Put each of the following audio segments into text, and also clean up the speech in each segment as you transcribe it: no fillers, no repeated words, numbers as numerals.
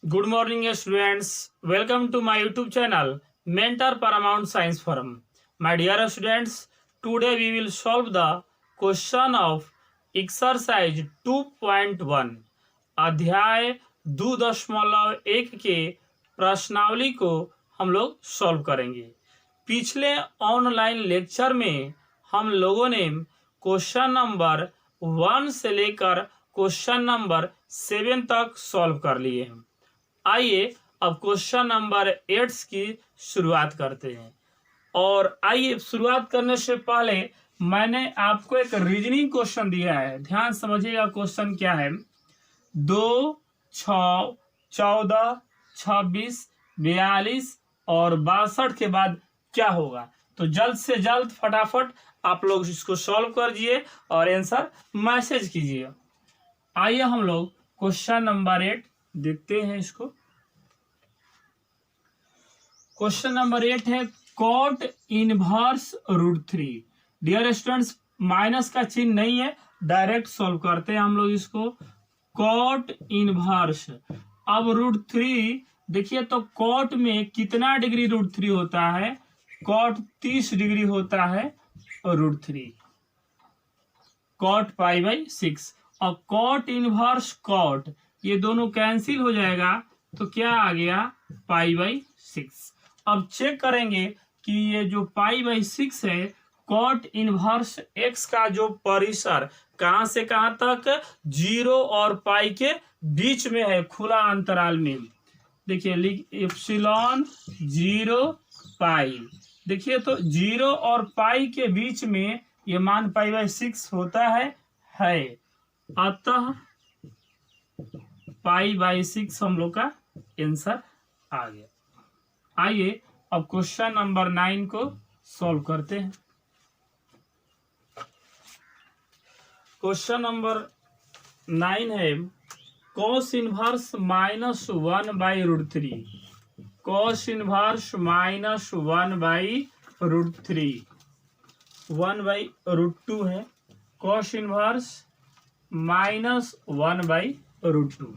Good morning, students. Welcome to my YouTube channel, Mentor Paramount Science Forum. My dear students, today we will solve the question of exercise 2.1 अध्याय 2.1 के प्रश्नावली को हम लोग solve करेंगे। पिछले ऑनलाइन लेक्चर में हम लोगों ने क्वेश्चन नंबर 1 से लेकर क्वेश्चन नंबर 7 तक सॉल्व कर लिए हैं। आइए अब क्वेश्चन नंबर 8 की शुरुआत करते हैं। और आइए शुरुआत करने से पहले मैंने आपको एक रीजनिंग क्वेश्चन दिया है, ध्यान समझिएगा। क्वेश्चन क्या है? 2, 6, 14, 26, 42 और 62 के बाद क्या होगा? तो जल्द से जल्द फटाफट आप लोग इसको सॉल्व करिए और आंसर मैसेज कीजिए। आइए हम लोग क्वेश्चन नंबर 8 देखते हैं इसको। क्वेश्चन नंबर 8 है cot inverse √3। Dear students, minus का चिन्ह नहीं है, डायरेक्ट सॉल्व करते हैं हम लोग इसको। कॉट इनवर्स, अब √3 देखिए तो कॉट में कितना डिग्री √3 होता है? कॉट 30 डिग्री होता है √3, कॉट π/6। और कॉट इनवर्स कॉट, ये दोनों कैंसिल हो जाएगा तो क्या आ गया? π/6। अब चेक करेंगे कि ये जो π/6 है, कॉट इनवर्स x का जो परिसर कहां से कहां तक? 0 और पाई के बीच में है, खुला अंतराल में। देखिए एप्सिलॉन 0 पाई, देखिए तो 0 और पाई के बीच में ये मान π/6 होता है। अतः π/6 हम लोग का आंसर आ गया। आइए अब क्वेश्चन नंबर 9 को सॉल्व करते हैं। क्वेश्चन नंबर 9 है कॉस इनवर्स -1/√3। कॉस इनवर्स -1/√3 1/√2 है। Cos inverse -1/√2।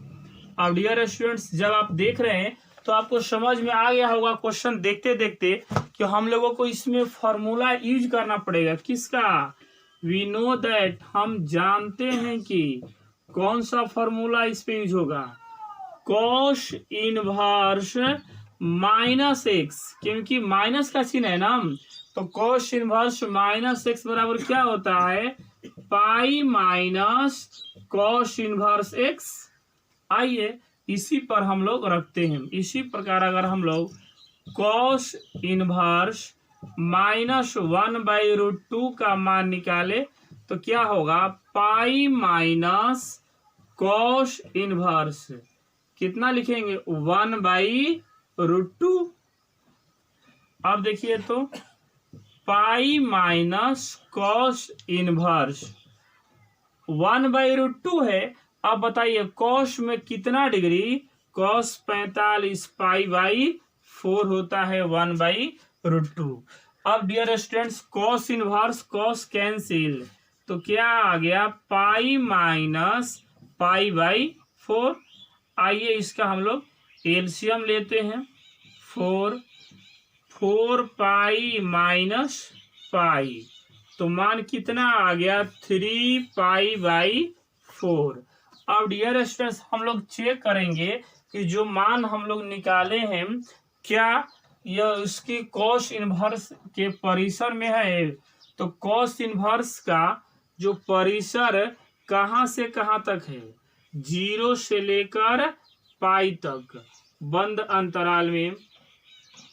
अब डियर स्टूडेंट्स, जब आप देख रहे हैं तो आपको समझ में आ गया होगा क्वेश्चन देखते देखते कि हम लोगों को इसमें फॉर्मूला यूज करना पड़ेगा। किसका? वी नो दैट, हम जानते हैं कि कौन सा फॉर्मूला इस पे यूज होगा? कॉस इनवर्स -x, क्योंकि माइनस का चिन्ह है ना, तो कॉस इनवर्स -x बराबर क्या होता है? पाई माइनस कॉस इनवर्स x। आइए इसी पर हम लोग रखते हैं। इसी प्रकार अगर हम लोग कॉस इनवर्स -1/√2 का मान निकाले तो क्या होगा? पाई माइनस कॉस इनवर्स, कितना लिखेंगे? 1/√2। अब देखिए तो पाई माइनस कॉस इनवर्स 1/√2 है। अब बताइए कॉस में कितना डिग्री? कॉस 45 π/4 होता है 1/√2। अब dear students, cos inverse cos cancel, तो क्या आ गया? Pi minus π/4। आइए इसका हम लोग एलसीएम लेते हैं। 4 पाई माइनस पाई, तो मान कितना आ गया? 3 π/4। अब डियर स्टूडेंट्स, हम लोग चेक करेंगे कि जो मान हम लोग निकाले हैं क्या यह उसकी कॉस इनवर्स के परिसर में है। तो कॉस इनवर्स का जो परिसर कहां से कहां तक है? 0 से लेकर पाई तक, बंद अंतराल में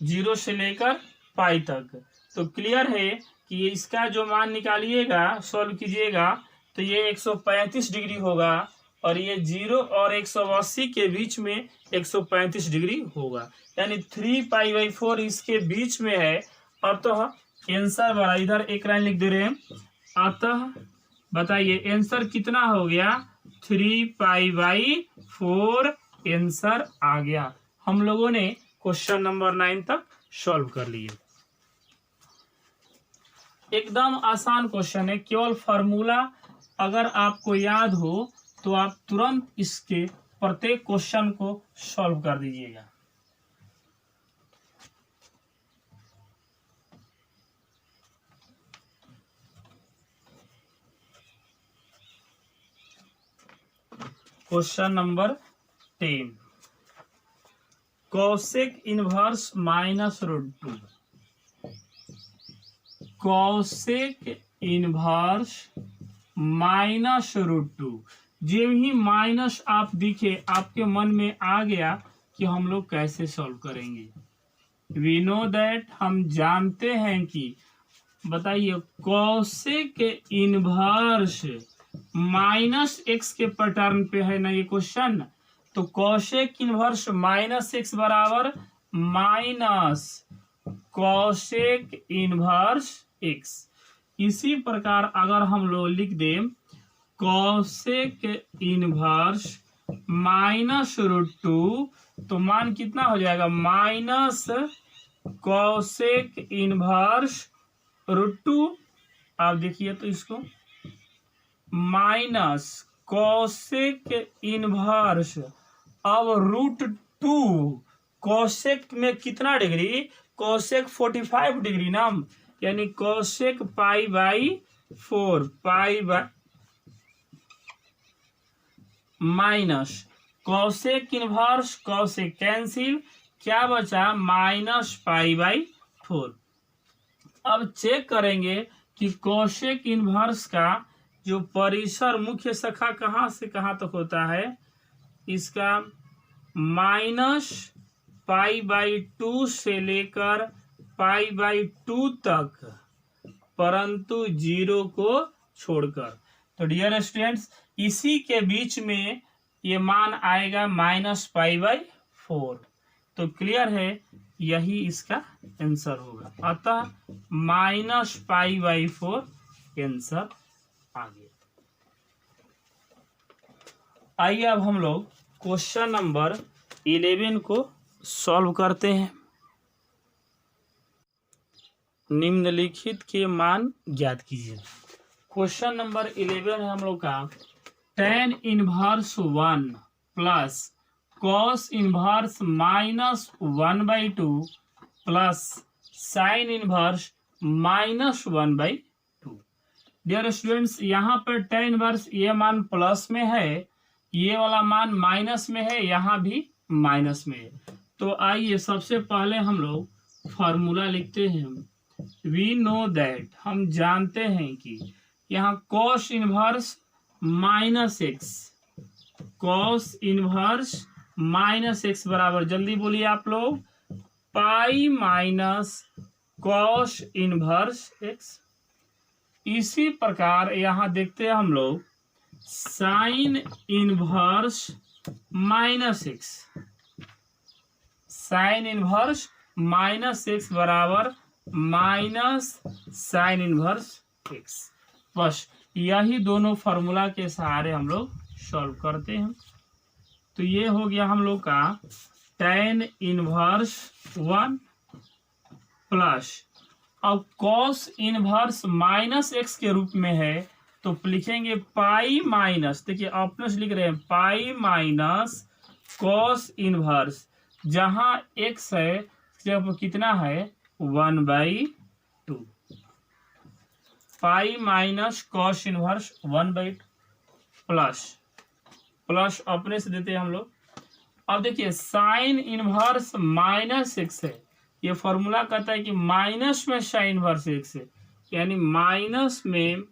0 से लेकर पाई तक। तो क्लियर है कि इसका जो मान निकालिएगा, सॉल्व कीजिएगा, तो ये 135 डिग्री होगा और ये 0 और 180 के बीच में 135 डिग्री होगा, यानी 3 π/4 इसके बीच में है। अतः आंसर बड़ा, इधर एक लाइन लिख दे रहे हैं। अतः बताइए आंसर कितना हो गया? 3 π/4 आंसर आ गया। हम लोगों ने क्वेश्चन नंबर 9 तक सॉल्व कर लिए। एकदम आसान क्वेश्चन है, केवल फार्मूला अगर आपको याद हो तो आप तुरंत इसके प्रत्येक क्वेश्चन को सॉल्व कर दीजिएगा। Question number 10, cosec inverse minus root 2। Cosec inverse minus root 2, जब ही माइनस आप दिखे आपके मन में आ गया कि हम लोग कैसे सॉल्व करेंगे। वी नो दैट, हम जानते हैं कि, बताइए, कोसेक इनवर्स माइनस एक्स के पैटर्न पे है ना ये क्वेश्चन, तो कोसेक इनवर्स माइनस एक्स बराबर माइनस कोसेक इनवर्स एक्स। इसी प्रकार अगर हम लोग लिख दें कोसेक इनवर्स माइनस रूट 2, तो मान कितना हो जाएगा, माइनस कोसेक इनवर्स रूट 2। आप देखिए तो इसको, माइनस कोसेक इनवर्स, अब रूट 2, कोसेक में कितना डिग्री, कोसेक 45 डिग्री ना, यानी cosec pi by 4, pi by minus cosec inverse cosec cancel, क्या बचा, माइनस पाई बाई 4। अब चेक करेंगे कि कोसेक इनवर्स का जो परिसर मुख्य शाखा कहाँ से कहाँ तक होता है, इसका माइनस पाई बाई 2 से लेकर पाई बाई 2 तक, परंतु 0 को छोड़कर। तो डियर स्टूडेंट्स, इसी के बीच में ये मान आएगा माइनस पाई बाई 4। तो क्लियर है, यही इसका आंसर होगा। अतः माइनस पाई बाई 4 आंसर आ गया। आइए अब हम लोग क्वेश्चन नंबर 11 को सॉल्व करते हैं। निम्नलिखित के मान ज्ञात कीजिए। क्वेश्चन नंबर 11 है हम लोग का, tan inverse 1 plus cos inverse minus 1/2 plus sine inverse minus 1/2। Dear students, यहाँ पर tan इनवर्स ये मान प्लस में है, ये वाला मान माइनस में है, यहाँ भी माइनस में है। तो आइए सबसे पहले हम लोग फार्मूला लिखते हैं। वी नो दैट, हम जानते हैं कि यहाँ cos inverse minus x, cos inverse minus x बराबर, जल्दी बोलिए आप लोग, पाई माइनस कॉस इनवर्स एक्स। इसी प्रकार यहाँ देखते हैं हम लोग sign inverse minus x, sign inverse minus x बराबर माइनस साइन इनवर्स एक्स। बस यही दोनों फार्मूला के सहारे हम लोग सॉल्व करते हैं। तो ये हो गया हम लोग का tan इनवर्स 1 प्लस, अब कॉस इनवर्स माइनस एक्स के रूप में है तो लिखेंगे पाई माइनस, देखिए ऑप्शंस लिख रहे हैं, पाई माइनस कॉस इनवर्स, जहां एक्स है जब कितना है 1/2, पाई minus cos inverse 1/2 plus, plus अपने से देते हैं हम लोग। अब देखिए साइन इनवर्स माइनस एक्स है, ये फॉर्मूला कहता है कि माइनस में साइन इनवर्स एक्स है, यानी माइनस में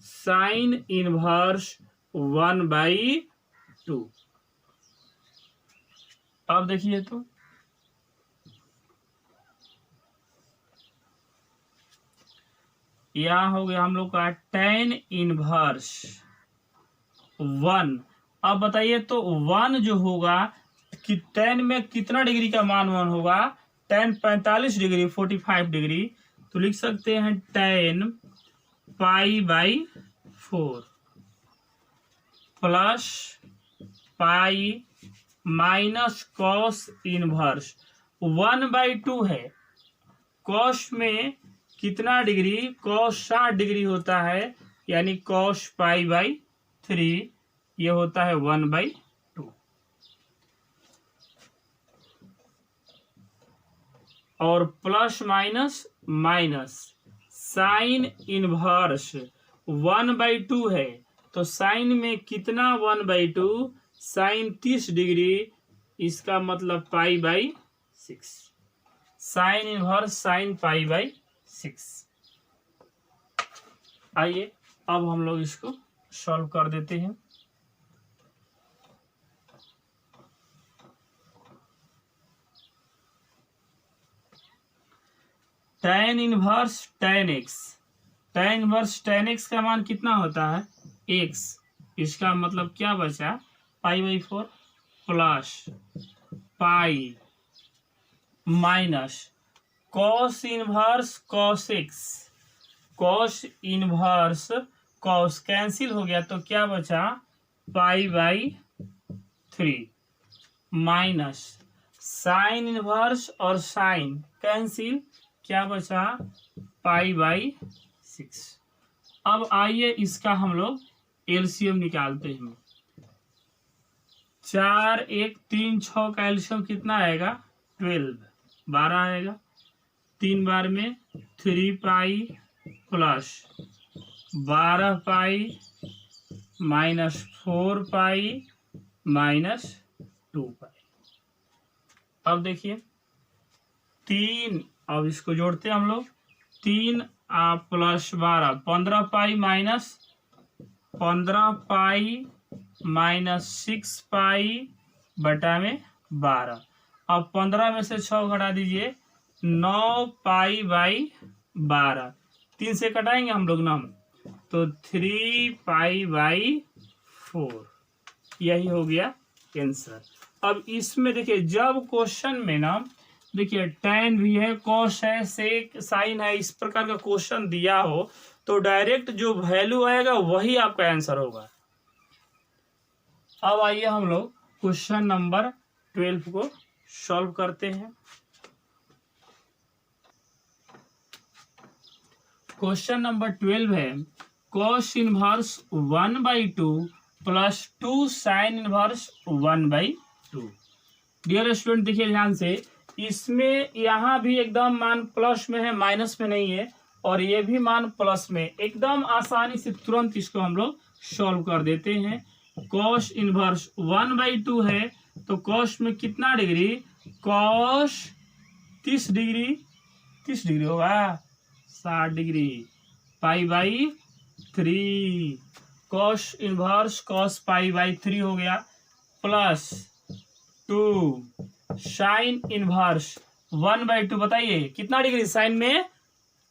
साइन इनवर्स 1/2। अब देखिए तो यह हो गया हम लोग का tan इनवर्स 1। अब बताइए तो 1 जो होगा कि tan में कितना डिग्री का मान 1 होगा, tan 45 डिग्री 45 डिग्री, तो लिख सकते हैं tan π/4 plus pi minus cos inverse 1/2 है। कॉस में कितना डिग्री, कॉस 60 डिग्री होता है, यानी कॉस π/3 ये होता है 1/2। और plus minus minus sine inverse 1/2 है, तो साइन में कितना 1/2, साइन 30 डिग्री, इसका मतलब π/6, साइन इनवर्स साइन π/6। आइए अब हम लोग इसको सॉल्व कर देते हैं। tan inverse tan x, tan inverse tan x का मान कितना होता है x, इसका मतलब क्या बचा π/4 plus pi minus cos inverse cos x, cos inverse cos cancel हो गया तो क्या बचा π/3 माइनस साइन इनवर्स और साइन कैंसिल, क्या बचा π/6। अब आइए इसका हम लोग एलसीएम निकालते हैं। 4 1 3 6 का एलसीएम कितना आएगा 12, 12 आएगा। 3 बार में 3π प्लस 12π माइनस 4π माइनस 2π। अब देखिए 3, अब इसको जोड़ते हैं हम लोग, 3 प्लस 12 15π माइनस 15π माइनस 6π बटा में 12। अब 15 में से 6 घटा दीजिए, 9π/12, 3 से कटाएंगे हम लोग ना, तो 3π/4, यही हो गया आंसर। अब इसमें देखिए जब क्वेश्चन में ना देखिए tan भी है, cos है, सेक साइन है, इस प्रकार का क्वेश्चन दिया हो तो डायरेक्ट जो वैल्यू आएगा वही आपका आंसर होगा। अब आइए हम लोग क्वेश्चन नंबर 12 को सॉल्व करते हैं। क्वेश्चन नंबर 12 है cos इनवर्स 1/2 प्लस 2 साइन इनवर्स 1/2। डियर स्टूडेंट देखिए ध्यान से, इसमें यहाँ भी एकदम मान प्लस में है, माइनस में नहीं है, और ये भी मान प्लस में। एकदम आसानी से तुरंत इसको हम लोग सॉल्व कर देते हैं। cos इनवर्स 1/2 है तो cos में कितना डिग्री, cos 30 डिग्री, 30 डिग्री होगा 60 डिग्री, π/3, cos इनवर्स cos π/3 हो गया, प्लस 2 साइन इनवर्स 1/2, बताइए कितना डिग्री, साइन में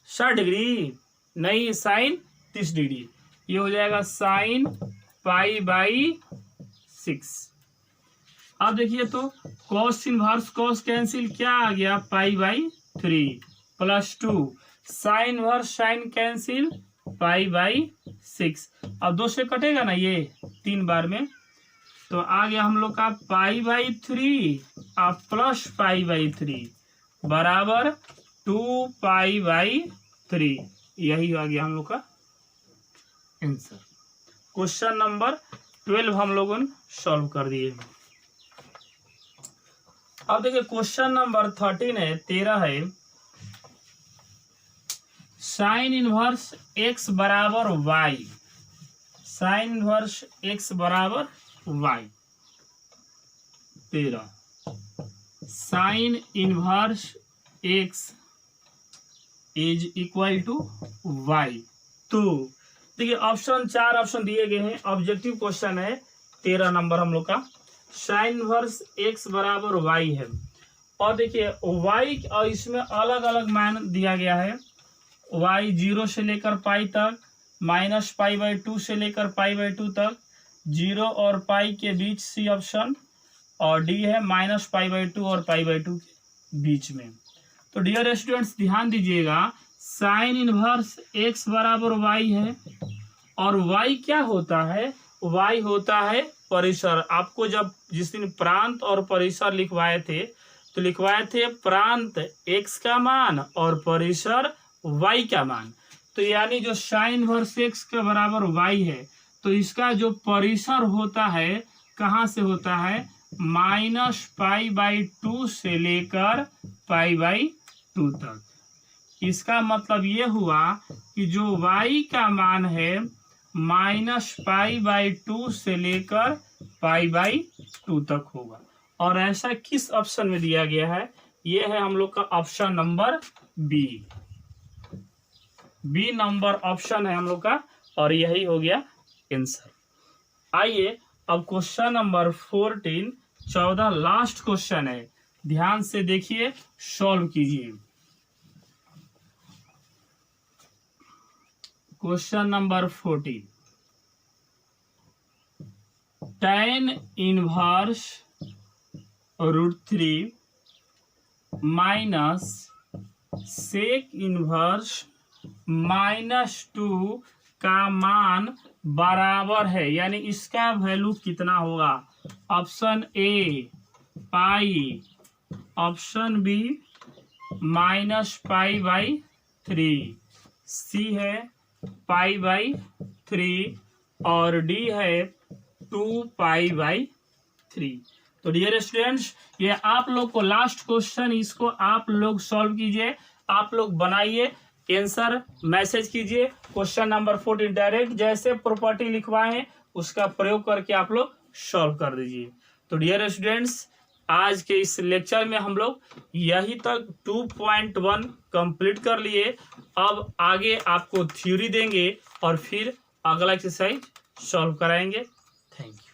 60 डिग्री नहीं, साइन 30 डिग्री, ये हो जाएगा साइन π/6। अब देखिए तो cos इनवर्स cos कैंसिल, क्या आ गया π/3 plus 2 sine inverse sine cancel π/6। अब 2 से कटेगा ना ये 3 बार में, तो आ गया हम लोग का π/3 प्लस π/3 बराबर 2π/3, यही आ गया हम लोग का आंसर। क्वेश्चन नंबर 12 हम लोगों ने सॉल्व कर दिए। अब देखिए क्वेश्चन नंबर 13 है साइन इनवर्स x बराबर y, साइन इनवर्स x बराबर y। 13 sine inverse x is equal to y। तो देखिए ऑप्शन 4 ऑप्शन दिए गए हैं, ऑब्जेक्टिव क्वेश्चन है 13 नंबर हम लोग का। साइन इनवर्स x बराबर y है, और देखिए y और इसमें अलग अलग मान दिया गया है। y 0 से लेकर पाई तक, माइनस π/2 से लेकर π/2 तक, 0 और पाई के बीच सी ऑप्शन, और डी है माइनस π/2 और π/2 के बीच में। तो डियर स्टूडेंट्स ध्यान दीजिएगा, साइन इनवर्स x बराबर y है, और y क्या होता है, y होता है परिसर। आपको जब जिस दिन प्रांत और परिसर लिखवाए थे तो लिखवाए थे प्रांत x का मान और परिसर y का मान। तो यानी जो साइन इनवर्स x के बराबर y है तो इसका जो परिसर होता है कहाँ से होता है, -π/2 से लेकर π/2 2 तक। इसका मतलब ये हुआ कि जो y का मान है -π/2 से लेकर π/2 तक होगा। और ऐसा किस ऑप्शन में दिया गया है? ये है हम लोग का option number B number option है हम लोग का, और यही हो गया आंसर। आइए अब क्वेश्चन नंबर 14 लास्ट क्वेश्चन है, ध्यान से देखिए, सॉल्व कीजिए। Question number 14, tan inverse √3 minus sec inverse -2 का मान बराबर है, यानी इसका वैल्यू कितना होगा? Option A pi, option B -π/3, C है π/3 और डी है 2π/3। तो डियर स्टूडेंट्स, ये आप लोग को लास्ट क्वेश्चन, इसको आप लोग सॉल्व कीजिए, आप लोग बनाइए, आंसर मैसेज कीजिए। क्वेश्चन नंबर 14 डायरेक्ट जैसे प्रॉपर्टी लिखवाए हैं उसका प्रयोग करके आप लोग सॉल्व कर दीजिए। तो डियर स्टूडेंट्स, आज के इस लेक्चर में हम लोग यही तक 2.1 कंप्लीट कर लिए। अब आगे आपको थ्योरी देंगे और फिर अगला एक्सरसाइज सॉल्व कराएंगे। Thank you.